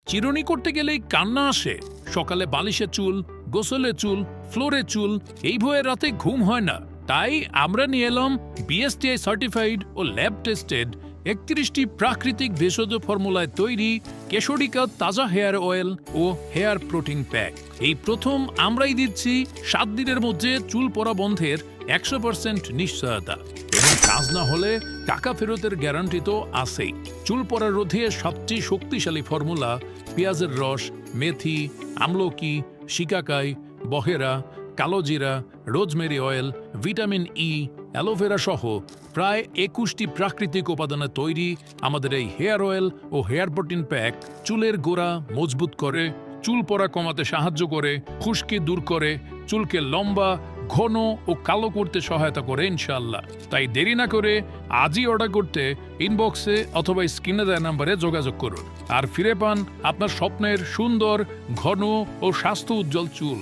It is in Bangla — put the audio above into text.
চিরুনি করতে গেলেই কান্না আসে। সকালে বালিশে চুল, গোসলে চুল, ফ্লোরে চুল, এই ভয়ে রাতে ঘুম হয় না। তাই আমরা নিয়ে এলাম বিএসটিআই সার্টিফাইড ও ল্যাব টেস্টেড ৩১টি প্রাকৃতিক ভেষজ ফর্মুলায় তৈরি কেশরিকা তাজা হেয়ার অয়েল ও হেয়ার প্রোটিন প্যাক। এই প্রথম আমরাই দিচ্ছি ৭ দিনের মধ্যে চুল পড়া বন্ধের ১০০% নিশ্চয়তা, এবং কাজ না হলে টাকা ফেরতের গ্যারান্টি তো আছেই। চুল পড়া রোধে সবচেয়ে শক্তিশালী ফর্মুলা পেঁয়াজের রস, মেথি, আমলকি, শিকাকাই, বহেরা, কালোজিরা, rosemary oil, vitamin E, aloe vera সহ প্রায় ২১টি প্রাকৃতিক উপাদানে তৈরি আমাদের এই হেয়ার অয়েল ও হেয়ার প্রোটিন প্যাক চুলের গোড়া মজবুত করে, চুল পড়া কমাতে সাহায্য করে, খুশকি দূর করে, চুলকে লম্বা, ঘন ও কালো করতে সহায়তা করে ইনশাআল্লাহ। তাই দেরি না করে আজই অর্ডার করতে ইনবক্সে অথবা স্ক্রিনে দেওয়া নাম্বারে যোগাযোগ করুন আর ফিরে পান আপনার স্বপ্নের সুন্দর, ঘন ও স্বাস্থ্য উজ্জ্বল চুল।